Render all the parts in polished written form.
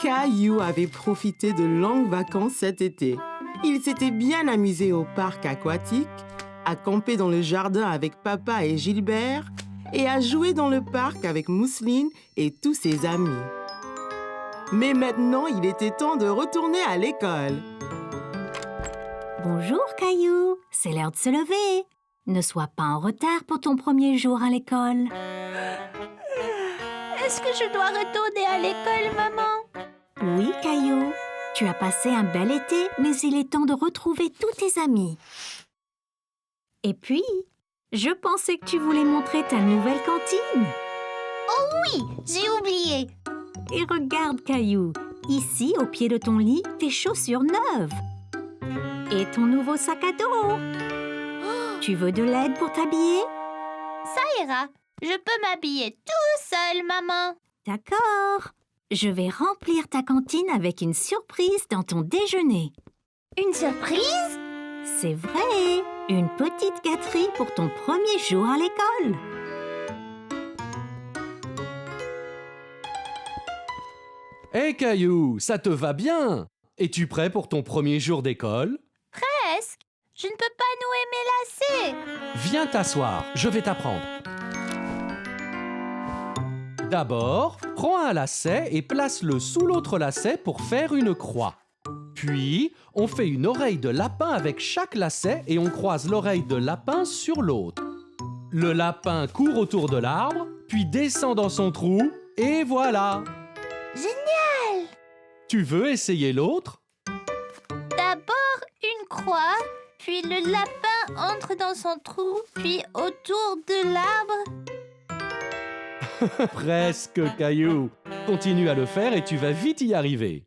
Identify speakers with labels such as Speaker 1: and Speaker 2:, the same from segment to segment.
Speaker 1: Caillou avait profité de longues vacances cet été. Il s'était bien amusé au parc aquatique, à camper dans le jardin avec papa et Gilbert et à jouer dans le parc avec Mousseline et tous ses amis. Mais maintenant, il était temps de retourner à l'école.
Speaker 2: Bonjour Caillou, c'est l'heure de se lever. Ne sois pas en retard pour ton premier jour à l'école.
Speaker 3: Est-ce que je dois retourner à l'école, maman?
Speaker 2: Oui Caillou, tu as passé un bel été, mais il est temps de retrouver tous tes amis. Et puis, je pensais que tu voulais montrer ta nouvelle cantine.
Speaker 3: Oui, j'ai oublié.
Speaker 2: Et regarde Caillou, ici au pied de ton lit, tes chaussures neuves. Et ton nouveau sac à dos. Tu veux de l'aide pour t'habiller?
Speaker 3: Ça ira. Je peux m'habiller tout seul, maman.
Speaker 2: D'accord. Je vais remplir ta cantine avec une surprise dans ton déjeuner.
Speaker 3: Une surprise?
Speaker 2: C'est vrai, une petite gâterie pour ton premier jour à l'école.
Speaker 4: Hé Caillou, ça te va bien? Es-tu prêt pour ton premier jour d'école?
Speaker 3: Presque. Je ne peux pas nouer mes lacets.
Speaker 4: Viens t'asseoir, je vais t'apprendre. D'abord, prends un lacet et place-le sous l'autre lacet pour faire une croix. Puis, on fait une oreille de lapin avec chaque lacet et on croise l'oreille de lapin sur l'autre. Le lapin court autour de l'arbre, puis descend dans son trou, et voilà!
Speaker 3: Génial!
Speaker 4: Tu veux essayer l'autre?
Speaker 3: D'abord une croix, puis le lapin entre dans son trou, puis autour de l'arbre.
Speaker 4: Presque, Caillou. Continue à le faire et tu vas vite y arriver.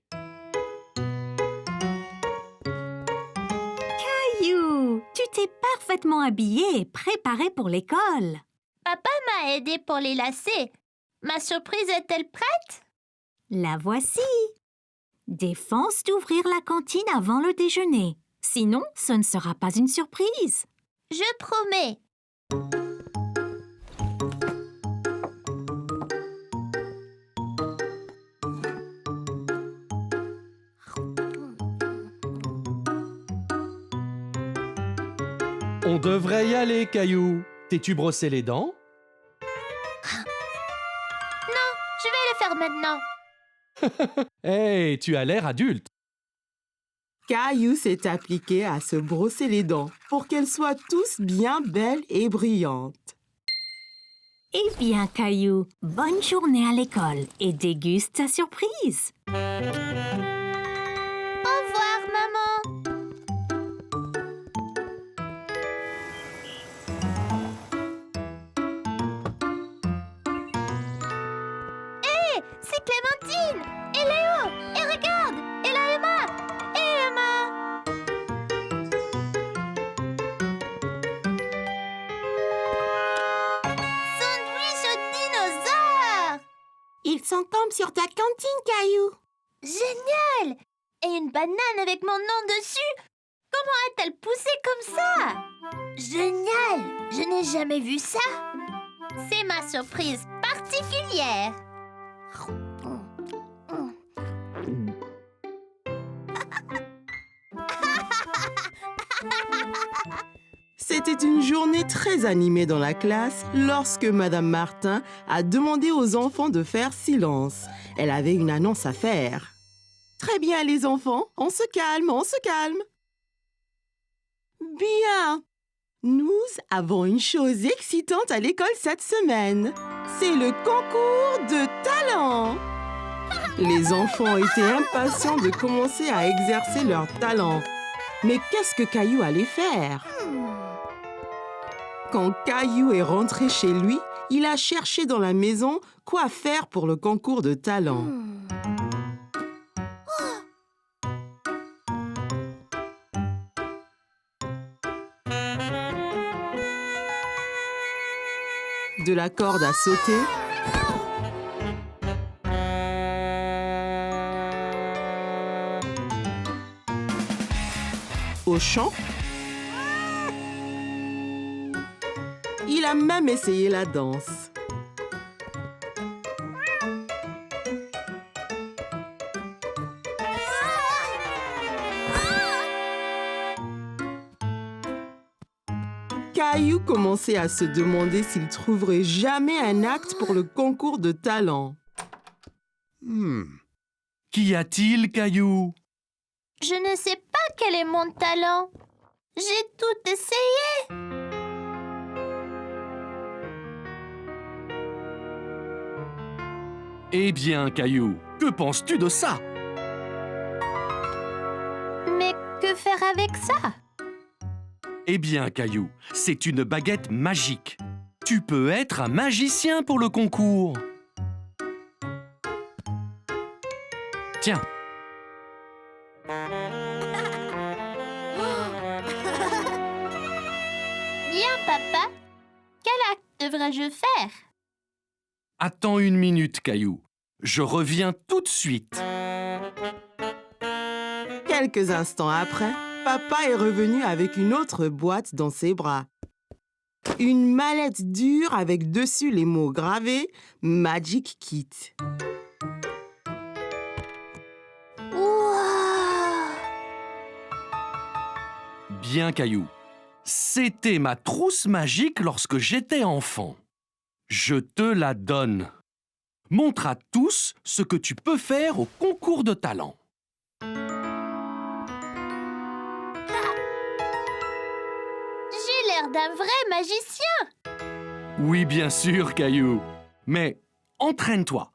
Speaker 2: Caillou, tu t'es parfaitement habillé et préparé pour l'école.
Speaker 3: Papa m'a aidé pour les lacets. Ma surprise est-elle prête?
Speaker 2: La voici. Défense d'ouvrir la cantine avant le déjeuner. Sinon, ce ne sera pas une surprise.
Speaker 3: Je promets.
Speaker 4: On devrait y aller, Caillou. T'es-tu brossé les dents?
Speaker 3: Non, je vais le faire maintenant.
Speaker 4: Hey, tu as l'air adulte.
Speaker 1: Caillou s'est appliqué à se brosser les dents pour qu'elles soient tous bien belles et brillantes.
Speaker 2: Eh bien, Caillou, bonne journée à l'école et déguste ta surprise.
Speaker 3: Au revoir, maman. Hé, c'est Clémentine et Léo. Et regarde, et là Emma. Et Emma. Sandwich au dinosaure.
Speaker 1: Ils sont comme sur ta cantine, Caillou.
Speaker 3: Génial! Et une banane avec mon nom dessus? Comment a-t-elle poussé comme ça? Génial! Je n'ai jamais vu ça. C'est ma surprise particulière.
Speaker 1: C'était une journée très animée dans la classe lorsque Madame Martin a demandé aux enfants de faire silence. Elle avait une annonce à faire. Très bien, les enfants, on se calme, on se calme. Bien. Nous avons une chose excitante à l'école cette semaine. C'est le concours de talent. Les enfants étaient impatients de commencer à exercer leur talent. Mais qu'est-ce que Caillou allait faire? Quand Caillou est rentré chez lui, il a cherché dans la maison quoi faire pour le concours de talent. De la corde à sauter, au chant. Il a même essayé la danse. Caillou commençait à se demander s'il trouverait jamais un acte pour le concours de talent.
Speaker 4: Qu'y a-t-il, Caillou?
Speaker 3: Je ne sais pas quel est mon talent. J'ai tout essayé.
Speaker 4: Eh bien, Caillou, que penses-tu de ça?
Speaker 3: Mais que faire avec ça?
Speaker 4: Eh bien, Caillou, c'est une baguette magique. Tu peux être un magicien pour le concours. Tiens.
Speaker 3: Bien, papa. Quel acte devrais-je faire?
Speaker 4: Attends une minute, Caillou. Je reviens tout de suite.
Speaker 1: Quelques instants après, papa est revenu avec une autre boîte dans ses bras. Une mallette dure avec dessus les mots gravés « Magic Kit ».
Speaker 3: Wow!
Speaker 4: Bien, Caillou. C'était ma trousse magique lorsque j'étais enfant. Je te la donne. Montre à tous ce que tu peux faire au concours de talent.
Speaker 3: J'ai l'air d'un vrai magicien.
Speaker 4: Oui, bien sûr, Caillou. Mais entraîne-toi.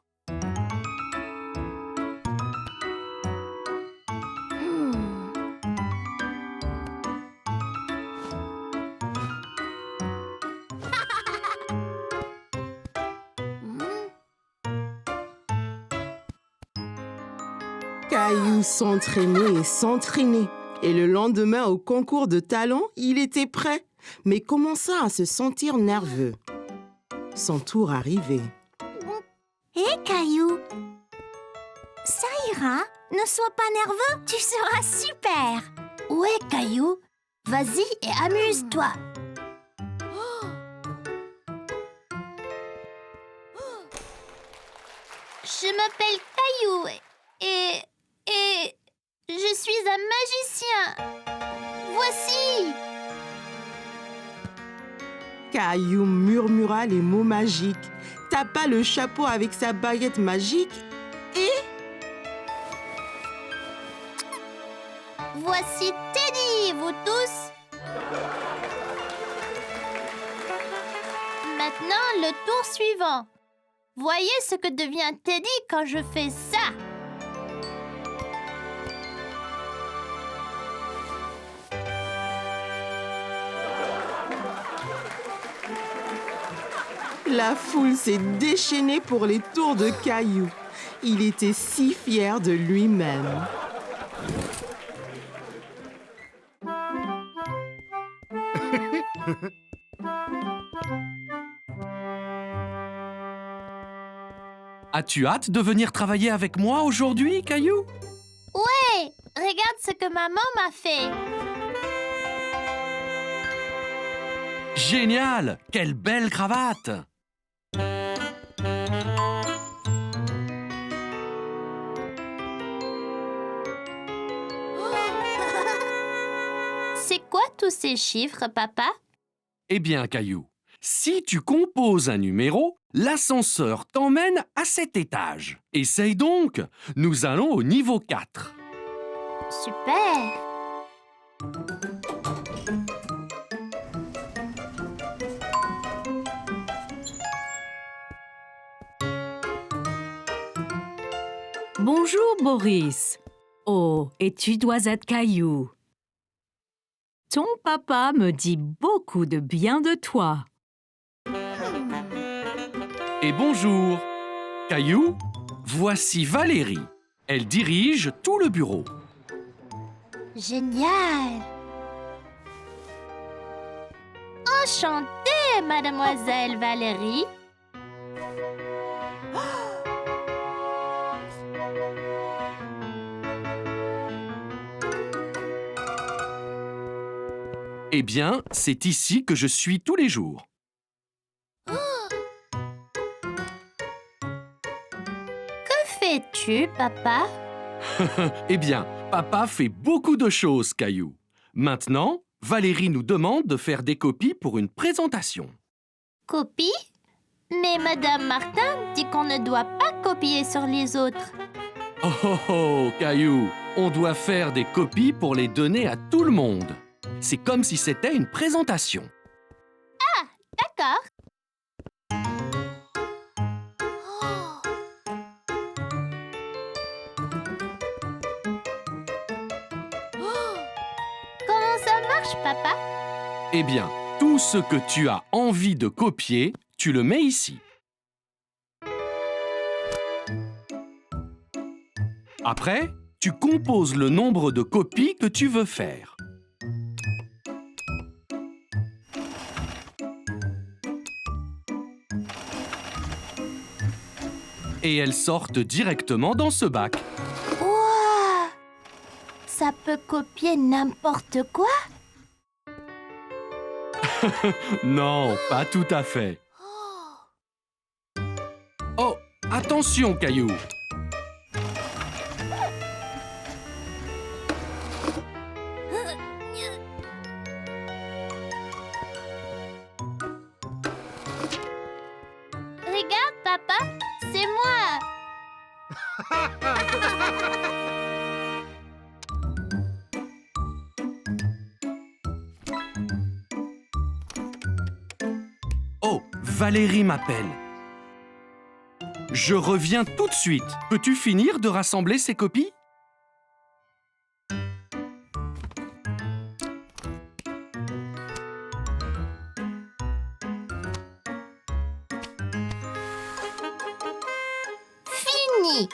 Speaker 1: Caillou s'entraînait et s'entraînait. Et le lendemain, au concours de talent, il était prêt, mais commença à se sentir nerveux. Son tour arrivait.
Speaker 2: Hé, Caillou! Ça ira, ne sois pas nerveux, tu seras super!
Speaker 3: Ouais, Caillou. Vas-y et amuse-toi. Je m'appelle Caillou et je suis un magicien. Voici.
Speaker 1: Caillou murmura les mots magiques, tapa le chapeau avec sa baguette magique et...
Speaker 3: Voici Teddy, vous tous. Maintenant, le tour suivant. Voyez ce que devient Teddy quand je fais ça.
Speaker 1: La foule s'est déchaînée pour les tours de Caillou. Il était si fier de lui-même.
Speaker 4: As-tu hâte de venir travailler avec moi aujourd'hui, Caillou?
Speaker 3: Ouais, regarde ce que maman m'a fait.
Speaker 4: Génial! Quelle belle cravate!
Speaker 3: C'est quoi tous ces chiffres, papa?
Speaker 4: Eh bien, Caillou, si tu composes un numéro, l'ascenseur t'emmène à cet étage. Essaye donc! Nous allons au niveau 4.
Speaker 3: Super.
Speaker 5: Bonjour, Boris. Oh, et tu dois être Caillou. Ton papa me dit beaucoup de bien de toi.
Speaker 4: Et bonjour! Caillou, voici Valérie. Elle dirige tout le bureau.
Speaker 3: Génial. Enchantée, mademoiselle Valérie.
Speaker 4: Eh bien, c'est ici que je suis tous les jours.
Speaker 3: Que fais-tu, papa?
Speaker 4: Eh bien, papa fait beaucoup de choses, Caillou. Maintenant, Valérie nous demande de faire des copies pour une présentation.
Speaker 3: Copie? Mais Madame Martin dit qu'on ne doit pas copier sur les autres.
Speaker 4: Oh oh oh, Caillou, on doit faire des copies pour les donner à tout le monde. C'est comme si c'était une présentation.
Speaker 3: D'accord. Comment ça marche, papa?
Speaker 4: Eh bien, tout ce que tu as envie de copier, tu le mets ici. Après, tu composes le nombre de copies que tu veux faire. Et elles sortent directement dans ce bac.
Speaker 3: Ouah! Ça peut copier n'importe quoi?
Speaker 4: Non, pas tout à fait. Oh, attention, Caillou!
Speaker 3: Regarde, papa, c'est moi.
Speaker 4: Oh, Valérie m'appelle. Je reviens tout de suite. Peux-tu finir de rassembler ces copies?
Speaker 3: Fini.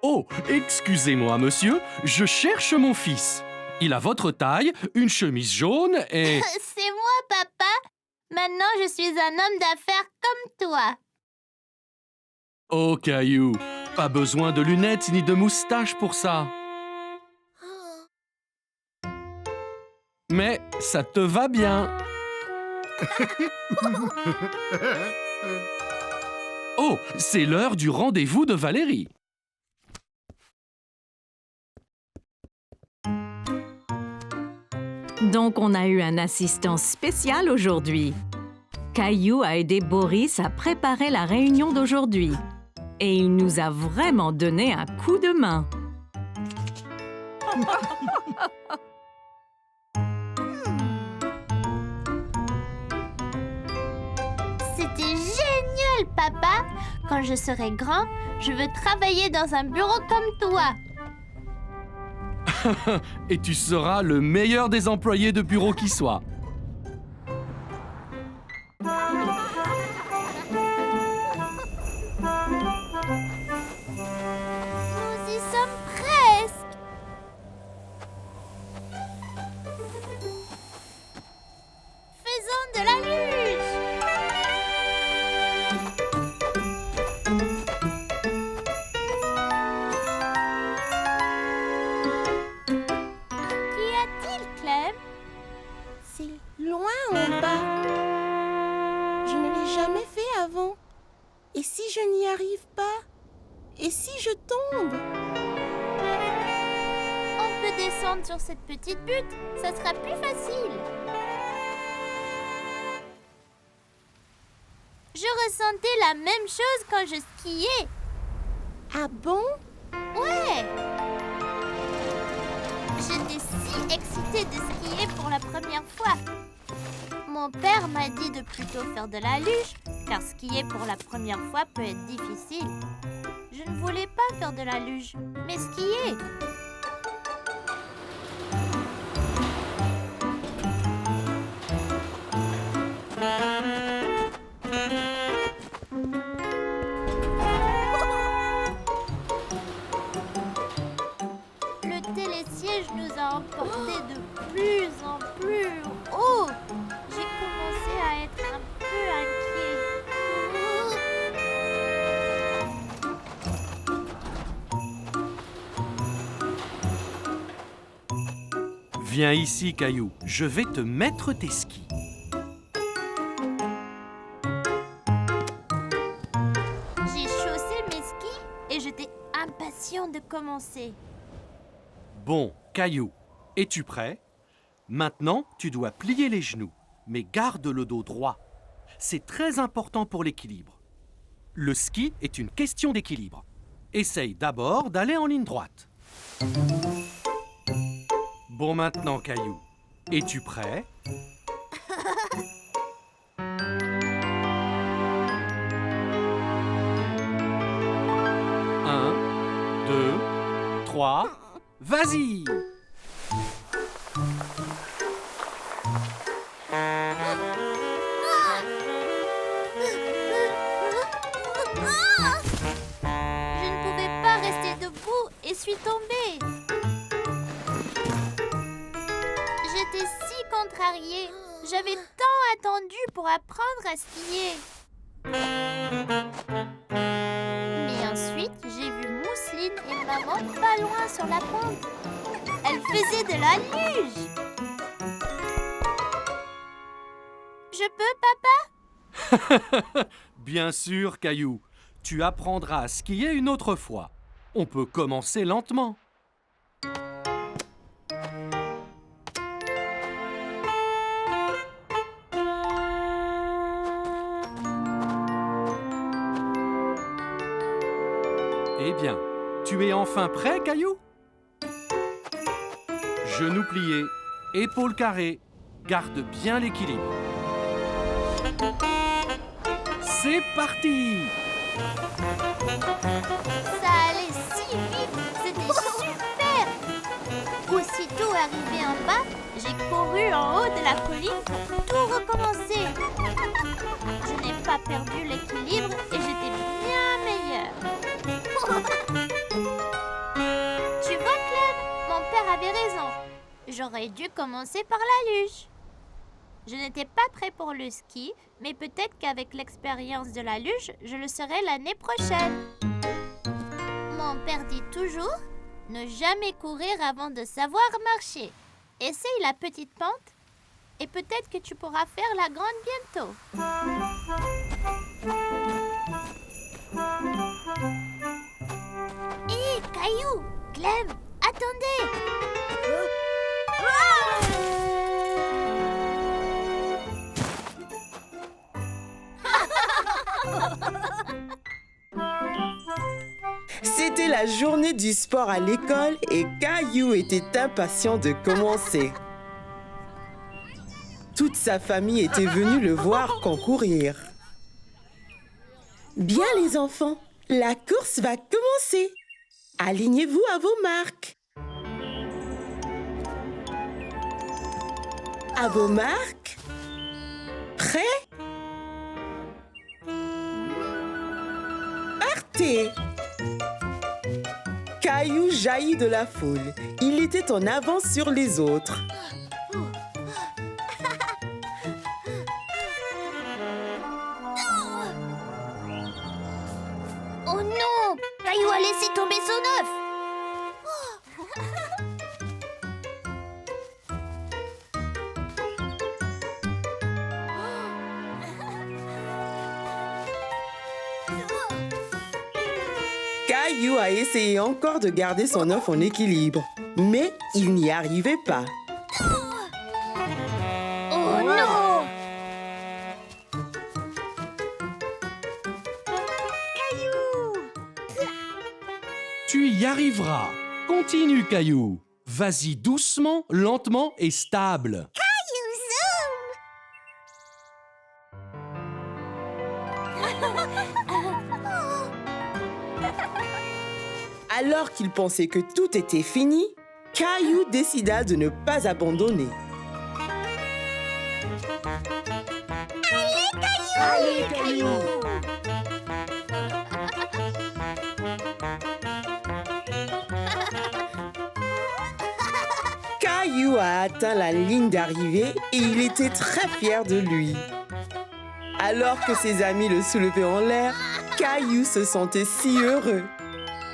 Speaker 4: Oh, excusez-moi, monsieur, je cherche mon fils. Il a votre taille, une chemise jaune et...
Speaker 3: C'est moi, papa. Maintenant, je suis un homme d'affaires comme toi.
Speaker 4: Oh, Caillou, pas besoin de lunettes ni de moustache pour ça. Mais ça te va bien. Oh, c'est l'heure du rendez-vous de Valérie.
Speaker 5: Donc, on a eu un assistant spécial aujourd'hui. Caillou a aidé Boris à préparer la réunion d'aujourd'hui. Et il nous a vraiment donné un coup de main.
Speaker 3: C'était génial, papa. Quand je serai grand, je veux travailler dans un bureau comme toi.
Speaker 4: Et tu seras le meilleur des employés de bureau qui soit.
Speaker 3: Nous y sommes presque. Faisons de la luge. Qu'y a-t-il, Clem?
Speaker 6: C'est loin en bas. Je ne l'ai jamais fait avant. Et si je n'y arrive pas? Et si je tombe?
Speaker 3: On peut descendre sur cette petite butte, ça sera plus facile. Je ressentais la même chose quand je skiais.
Speaker 6: Ah bon?
Speaker 3: Ouais! J'étais si excitée de skier pour la première fois. Mon père m'a dit de plutôt faire de la luge, car skier pour la première fois peut être difficile. Je ne voulais pas faire de la luge, mais skier. Le télésiège
Speaker 4: Viens ici, Caillou. Je vais te mettre tes skis.
Speaker 3: J'ai chaussé mes skis et j'étais impatient de commencer.
Speaker 4: Bon, Caillou, es-tu prêt? Maintenant, tu dois plier les genoux, mais garde le dos droit. C'est très important pour l'équilibre. Le ski est une question d'équilibre. Essaye d'abord d'aller en ligne droite. Bon, maintenant, Caillou, es-tu prêt? Un, deux, trois, vas-y!
Speaker 3: Je ne pouvais pas rester debout et suis tombée. J'étais si contrariée. J'avais tant attendu pour apprendre à skier. Mais ensuite, j'ai vu Mousseline et maman pas loin sur la pente. Elles faisaient de la luge. Je peux, papa?
Speaker 4: Bien sûr, Caillou. Tu apprendras à skier une autre fois. On peut commencer lentement. Eh bien, tu es enfin prêt, Caillou? Genoux pliés, épaules carrées, garde bien l'équilibre. C'est parti!
Speaker 3: Ça allait si vite, c'était super! Aussitôt arrivé en bas, j'ai couru en haut de la colline pour tout recommencer. Je n'ai pas perdu l'équilibre et j'étais bien meilleure. Tu vois, Clem, mon père avait raison. J'aurais dû commencer par la luge. Je n'étais pas prêt pour le ski, mais peut-être qu'avec l'expérience de la luge, je le serai l'année prochaine. Mon père dit toujours, ne jamais courir avant de savoir marcher. Essaye la petite pente et peut-être que tu pourras faire la grande bientôt. Hé, Caillou, Clem, attendez!
Speaker 1: C'était la journée du sport à l'école et Caillou était impatient de commencer. Toute sa famille était venue le voir concourir. Bien les enfants, la course va commencer. Alignez-vous à vos marques. À vos marques. Prêts? Partez! Caillou jaillit de la foule. Il était en avance sur les autres.
Speaker 3: Oh non! Caillou a laissé tomber son œuf!
Speaker 1: Caillou a essayé encore de garder son œuf en équilibre, mais il n'y arrivait pas.
Speaker 3: Oh non!
Speaker 4: Tu y arriveras. Continue, Caillou. Vas-y doucement, lentement et stable.
Speaker 1: Alors qu'il pensait que tout était fini, Caillou décida de ne pas abandonner.
Speaker 3: Allez, Caillou!
Speaker 1: Caillou a atteint la ligne d'arrivée et il était très fier de lui. Alors que ses amis le soulevaient en l'air, Caillou se sentait si heureux.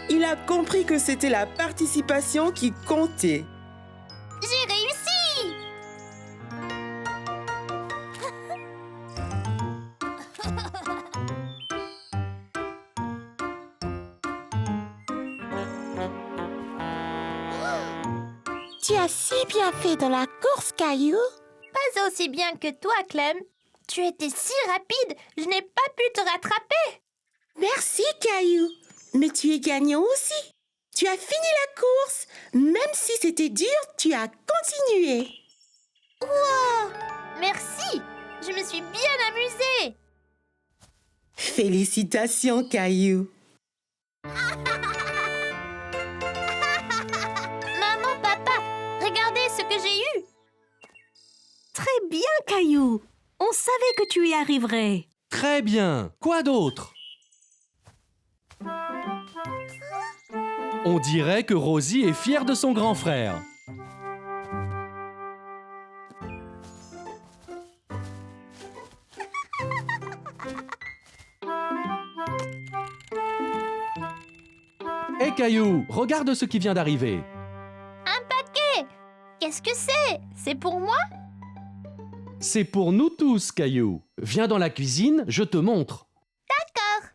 Speaker 1: Il a compris que c'était la participation qui comptait.
Speaker 3: J'ai réussi!
Speaker 6: Tu as si bien fait dans la course, Caillou.
Speaker 3: Pas aussi bien que toi, Clem. Tu étais si rapide, je n'ai pas pu te rattraper.
Speaker 6: Merci, Caillou. Mais tu es gagnant aussi. Tu as fini la course. Même si c'était dur, tu as continué.
Speaker 3: Wow! Merci, je me suis bien amusée.
Speaker 1: Félicitations, Caillou.
Speaker 3: Maman, papa, regardez ce que j'ai eu.
Speaker 5: Très bien, Caillou. On savait que tu y arriverais.
Speaker 4: Très bien. Quoi d'autre? On dirait que Rosie est fière de son grand frère. Hé Caillou, regarde ce qui vient d'arriver.
Speaker 3: Un paquet. Qu'est-ce que c'est? C'est pour moi?
Speaker 4: C'est pour nous tous, Caillou. Viens dans la cuisine, je te montre.
Speaker 3: D'accord.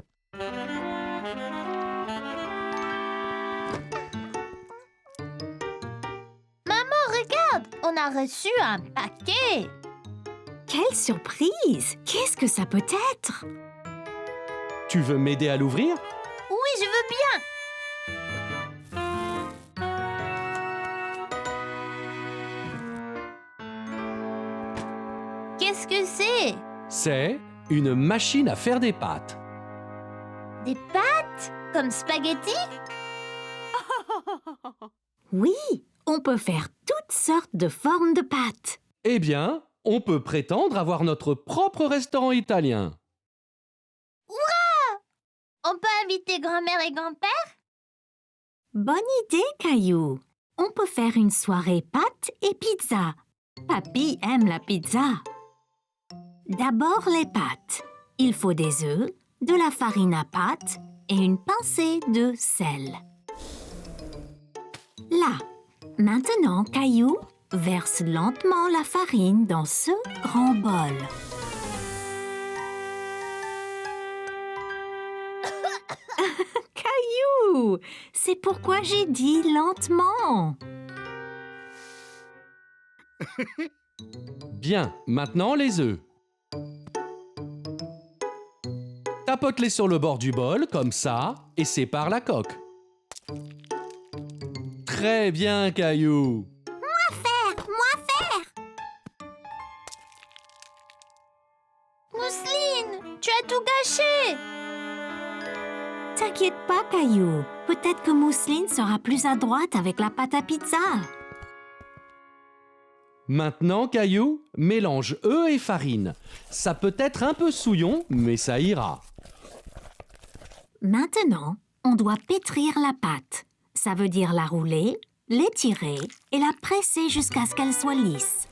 Speaker 3: Maman, regarde, on a reçu un paquet.
Speaker 5: Quelle surprise! Qu'est-ce que ça peut être?
Speaker 4: Tu veux m'aider à l'ouvrir?
Speaker 3: Oui, je veux bien. Qu'est-ce que c'est?
Speaker 4: C'est une machine à faire des pâtes.
Speaker 3: Des pâtes? Comme spaghetti?
Speaker 2: Oui, on peut faire toutes sortes de formes de pâtes.
Speaker 4: Eh bien, on peut prétendre avoir notre propre restaurant italien.
Speaker 3: On peut inviter grand-mère et grand-père?
Speaker 2: Bonne idée, Caillou. On peut faire une soirée pâtes et pizza. Papy aime la pizza. D'abord les pâtes. Il faut des œufs, de la farine à pâte et une pincée de sel. Là, maintenant, Caillou, verse lentement la farine dans ce grand bol. Caillou, c'est pourquoi j'ai dit lentement.
Speaker 4: Bien, maintenant les œufs. Tapote-les sur le bord du bol, comme ça, et sépare la coque. Très bien, Caillou.
Speaker 3: Mousseline, tu as tout gâché.
Speaker 2: T'inquiète pas, Caillou. Peut-être que Mousseline sera plus adroite avec la pâte à pizza.
Speaker 4: Maintenant, Caillou, mélange œufs et farine. Ça peut être un peu souillon, mais ça ira.
Speaker 2: Maintenant, on doit pétrir la pâte. Ça veut dire la rouler, l'étirer et la presser jusqu'à ce qu'elle soit lisse.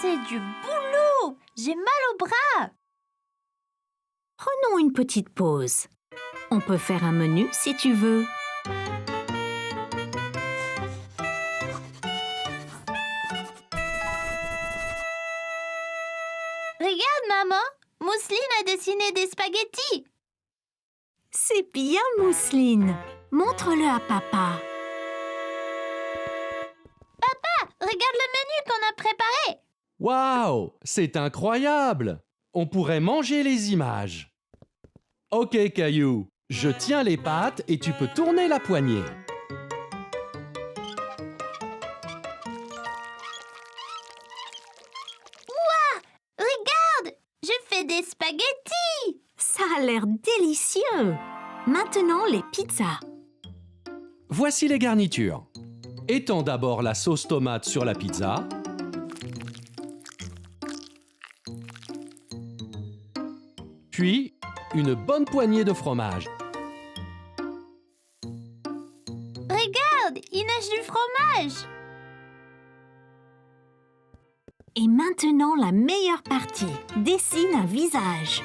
Speaker 3: C'est du boulot. J'ai mal au bras.
Speaker 2: Prenons une petite pause. On peut faire un menu si tu veux.
Speaker 3: Regarde, maman. Mousseline a dessiné des spaghettis.
Speaker 2: C'est bien, Mousseline. Montre-le à papa.
Speaker 3: Regarde le menu qu'on a préparé.
Speaker 4: Waouh, c'est incroyable! On pourrait manger les images. Ok, Caillou, je tiens les pâtes et tu peux tourner la poignée.
Speaker 3: Regarde, je fais des spaghettis.
Speaker 2: Ça a l'air délicieux. Maintenant, les pizzas.
Speaker 4: Voici les garnitures. Étends d'abord la sauce tomate sur la pizza. Puis, une bonne poignée de fromage.
Speaker 3: Regarde, il nage du fromage.
Speaker 2: Et maintenant, la meilleure partie. Dessine un visage.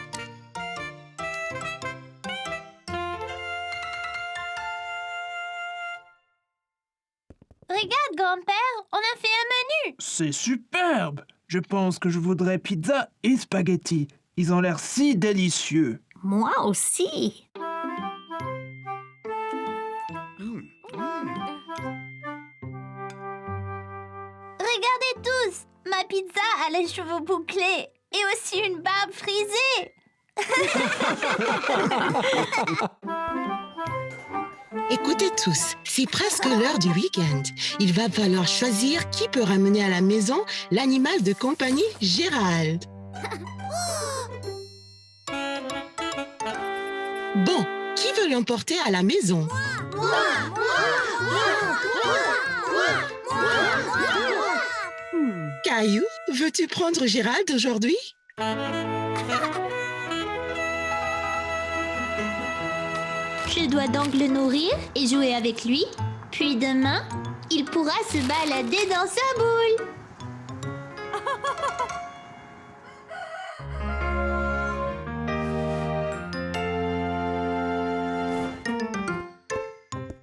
Speaker 3: Regarde, grand-père, on a fait un menu.
Speaker 7: C'est superbe! Je pense que je voudrais pizza et spaghetti. Ils ont l'air si délicieux.
Speaker 2: Moi aussi.
Speaker 3: Regardez tous, ma pizza a les cheveux bouclés et aussi une barbe frisée.
Speaker 8: Écoutez tous, c'est presque l'heure du week-end. Il va falloir choisir qui peut ramener à la maison l'animal de compagnie Gérald. Bon, qui veut l'emporter à la maison? Caillou, veux-tu prendre Gérald aujourd'hui?
Speaker 3: Je dois donc le nourrir et jouer avec lui. Puis demain, il pourra se balader dans sa boule.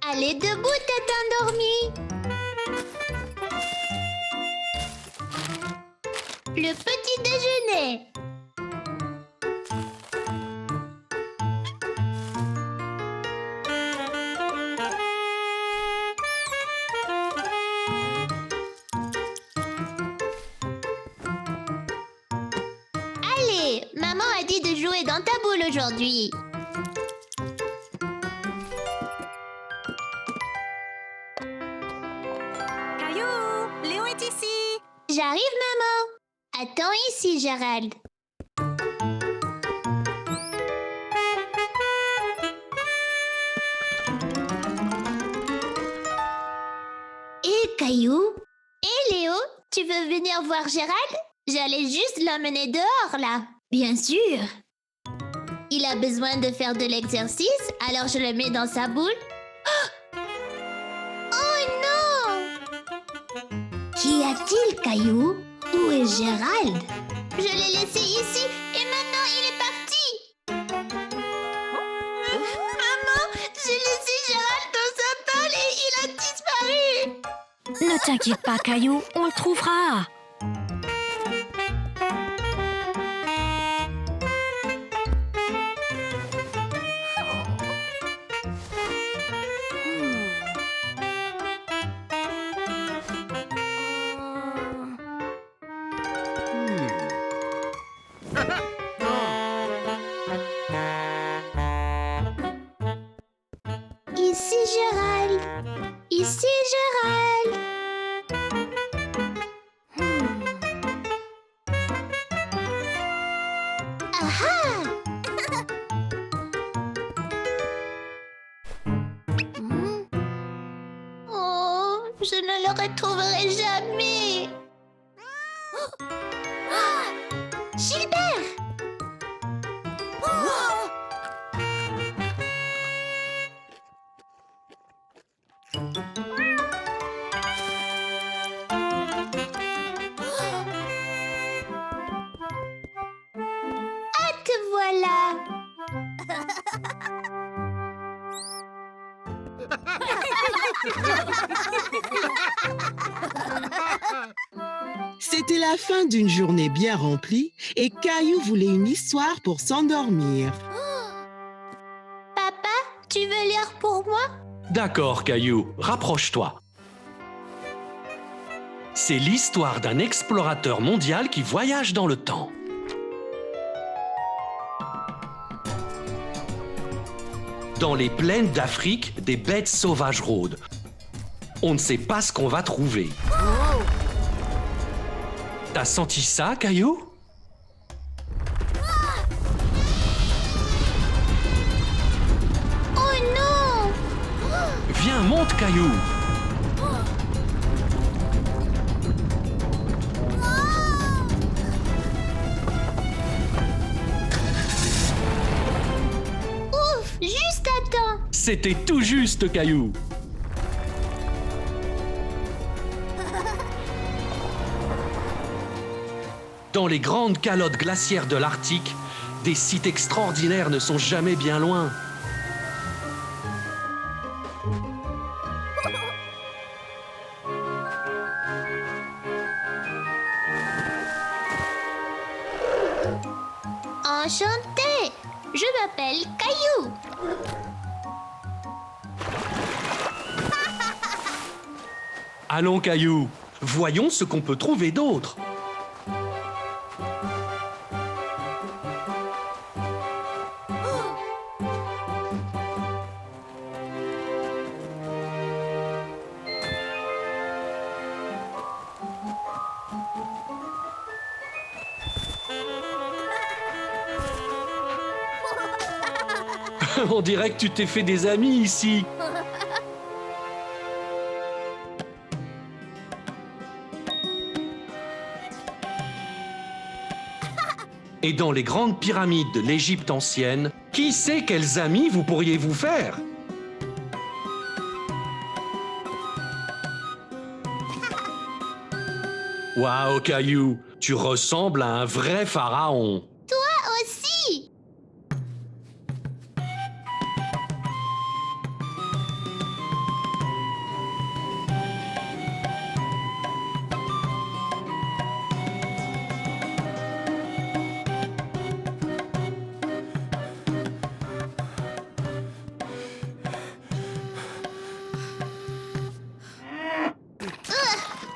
Speaker 3: Allez debout, tête endormie. Le petit déjeuner. Allez, maman a dit de jouer dans ta boule aujourd'hui.
Speaker 2: Caillou, Léo est ici.
Speaker 3: J'arrive, maman. Attends ici, Gérald. Et Caillou? Et Léo, tu veux venir voir Gérald? J'allais juste l'emmener dehors, là. Bien sûr. Il a besoin de faire de l'exercice, alors je le mets dans sa boule. Oh non! Qu'y a-t-il, Caillou? Où est Gérald? Je l'ai laissé ici et maintenant il est parti. Maman, j'ai laissé Gérald dans sa boule et il a disparu.
Speaker 5: Ne t'inquiète pas, Caillou, on le trouvera.
Speaker 3: Ici Gérald. Ici Gérald. Aha! Oh, je ne le retrouverai jamais. Gilbert! Ah, te voilà!
Speaker 8: C'était la fin d'une journée bien remplie et Caillou voulait une histoire pour s'endormir.
Speaker 3: Papa, tu veux lire pour moi?
Speaker 4: D'accord, Caillou, rapproche-toi. C'est l'histoire d'un explorateur mondial qui voyage dans le temps. Dans les plaines d'Afrique, des bêtes sauvages rôdent. On ne sait pas ce qu'on va trouver. T'as senti ça, Caillou?
Speaker 3: Oh non!
Speaker 4: Viens, monte, Caillou.
Speaker 3: Ouf, juste à temps.
Speaker 4: C'était tout juste, Caillou. Dans les grandes calottes glaciaires de l'Arctique, des sites extraordinaires ne sont jamais bien loin.
Speaker 3: Enchantée! Je m'appelle Caillou.
Speaker 4: Allons, Caillou, voyons ce qu'on peut trouver d'autre. On dirait que tu t'es fait des amis ici. Et dans les grandes pyramides de l'Égypte ancienne, qui sait quels amis vous pourriez vous faire? Waouh, Caillou, tu ressembles à un vrai pharaon.
Speaker 3: Toi aussi!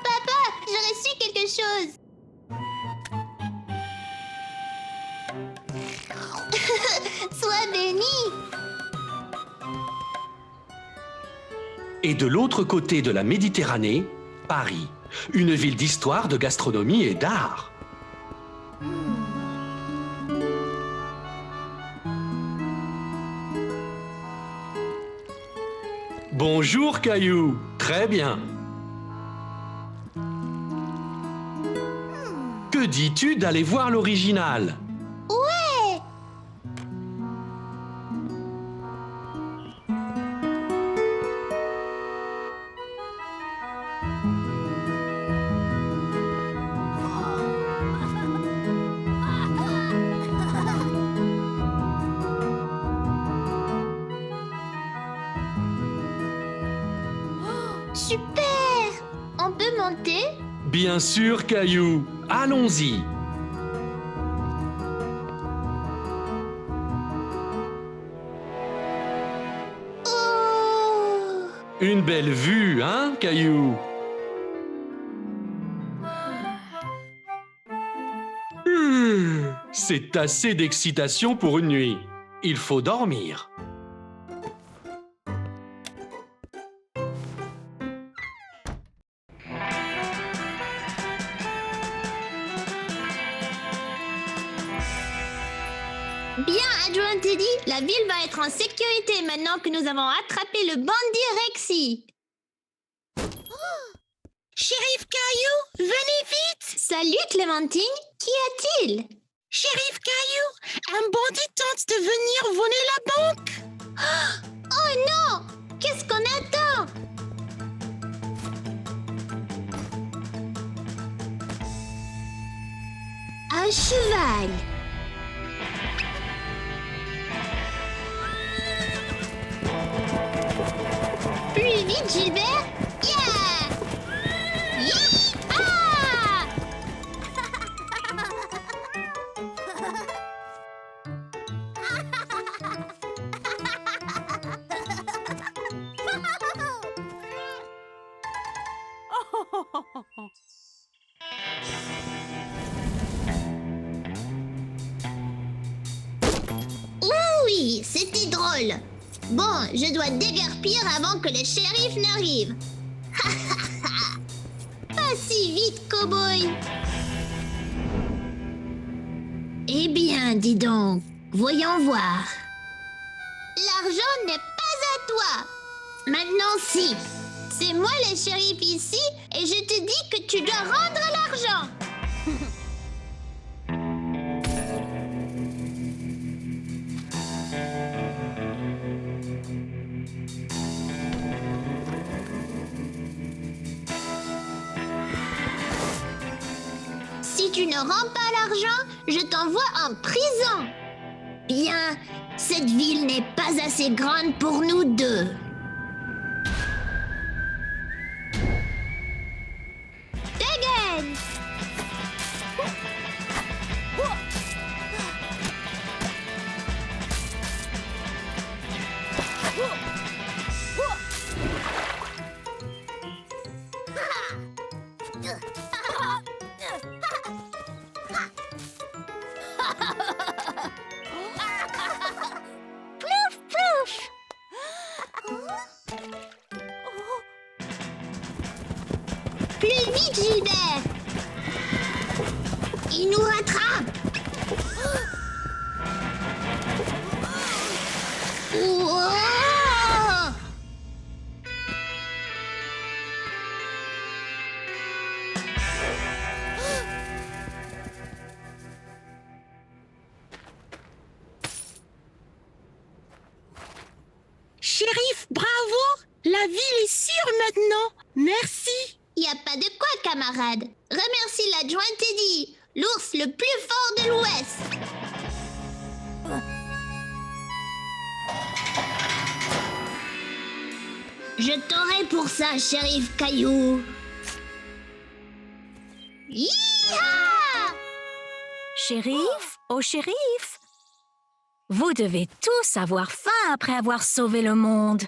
Speaker 3: Papa, j'ai reçu quelque chose. Sois béni.
Speaker 4: Et de l'autre côté de la Méditerranée, Paris, une ville d'histoire, de gastronomie et d'art. Bonjour, Caillou. Très bien. Que dis-tu d'aller voir l'original?
Speaker 3: Ouais! Super! On peut monter?
Speaker 4: Bien sûr, Caillou. Allons-y.
Speaker 3: Oh!
Speaker 4: Une belle vue, hein, Caillou? C'est assez d'excitation pour une nuit. Il faut dormir.
Speaker 3: Bien, adjoint Teddy, la ville va être en sécurité maintenant que nous avons attrapé le bandit Rexy.
Speaker 8: Shérif Caillou, venez vite!
Speaker 3: Salut Clémentine, qu'y a-t-il?
Speaker 8: Shérif Caillou, un bandit tente de venir voler la banque!
Speaker 3: Oh non! Qu'est-ce qu'on attend? Un cheval. Plus vite, Gilbert! Yeah! Yee-ha! Oui, c'était drôle. Bon, je dois déguerpir avant que le shérif n'arrive. Pas si vite, cow-boy. Eh bien, dis donc, voyons voir. L'argent n'est pas à toi. Maintenant, si. C'est moi le shérif ici et je te dis que tu dois rendre l'argent. Si tu ne rends pas l'argent, je t'envoie en prison. Bien, cette ville n'est pas assez grande pour nous deux. Dégaine! Vite, Gilbert! Il nous rattrape! Ouah!
Speaker 8: Shérif, bravo! La ville est sûre maintenant. Merci.
Speaker 3: Y a pas de quoi, camarade. Remercie l'adjoint Teddy, l'ours le plus fort de l'Ouest. Je t'aurai pour ça, shérif Caillou. Hi-ha!
Speaker 2: Shérif, oh shérif, vous devez tous avoir faim après avoir sauvé le monde.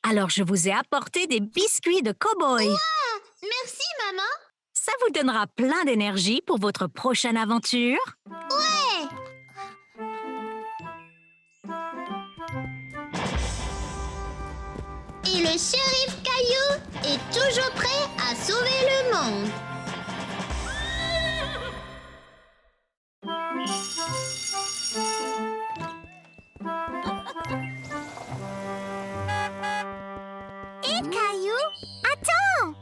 Speaker 2: Alors je vous ai apporté des biscuits de cow-boy.
Speaker 3: Merci, maman.
Speaker 2: Ça vous donnera plein d'énergie pour votre prochaine aventure.
Speaker 3: Ouais! Et le shérif Caillou est toujours prêt à sauver le monde. Hé, Caillou, attends!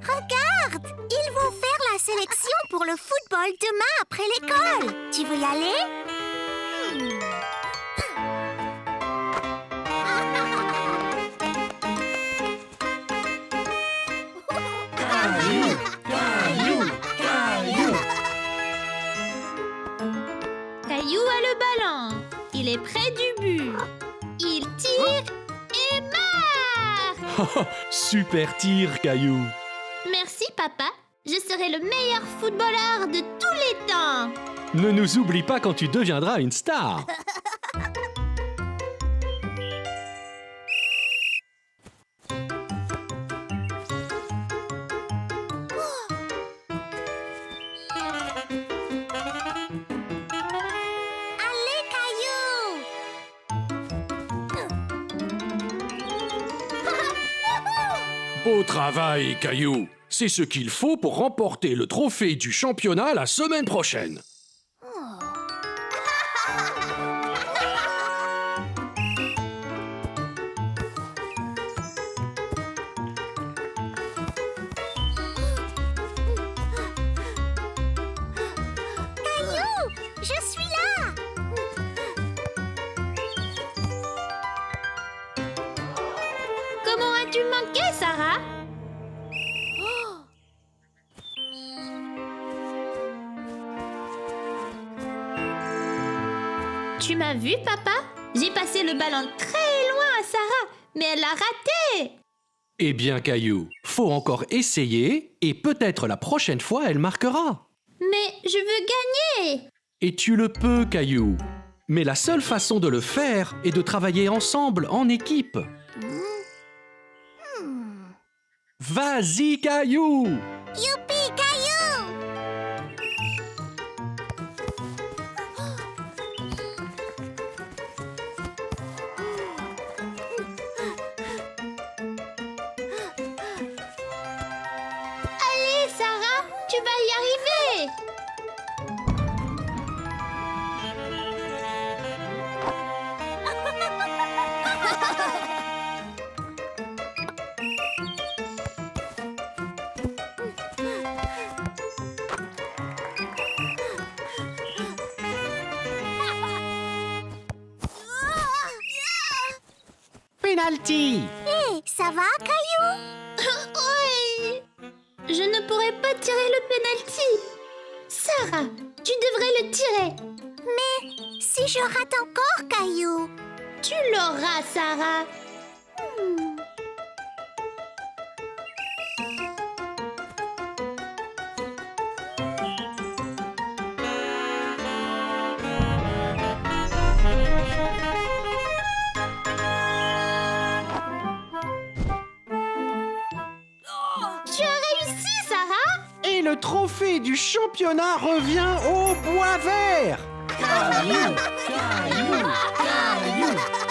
Speaker 3: Regarde! Ils vont faire la sélection pour le football demain après l'école. Tu veux y aller? Caillou a le ballon. Il est près du but. Il tire et marque!
Speaker 4: Super tir, Caillou.
Speaker 3: Merci, papa. Je serai le meilleur footballeur de tous les temps.
Speaker 4: Ne nous oublie pas quand tu deviendras une star.
Speaker 3: Allez, Caillou!
Speaker 9: Beau travail, Caillou. C'est ce qu'il faut pour remporter le trophée du championnat la semaine prochaine.
Speaker 3: Caillou, je suis là! Comment as-tu manqué, Sarah? Tu m'as vu, papa? J'ai passé le ballon très loin à Sarah, mais elle l'a raté!
Speaker 4: Eh bien, Caillou, faut encore essayer et peut-être la prochaine fois, elle marquera.
Speaker 3: Mais je veux gagner!
Speaker 4: Et tu le peux, Caillou. Mais la seule façon de le faire est de travailler ensemble, en équipe. Vas-y, Caillou!
Speaker 3: Youpi, Caillou! Allez, Sarah, tu vas y arriver!
Speaker 4: Penalty!
Speaker 3: Hé, ça va, Caillou? Oui! Je ne pourrais pas tirer le penalty. Sarah, tu devrais le tirer. Mais si je rate encore, Caillou? Tu l'auras, Sarah. Tu as réussi, Sarah?
Speaker 4: Et le trophée du championnat revient au bois vert!
Speaker 3: Caillou, Caillou, Caillou.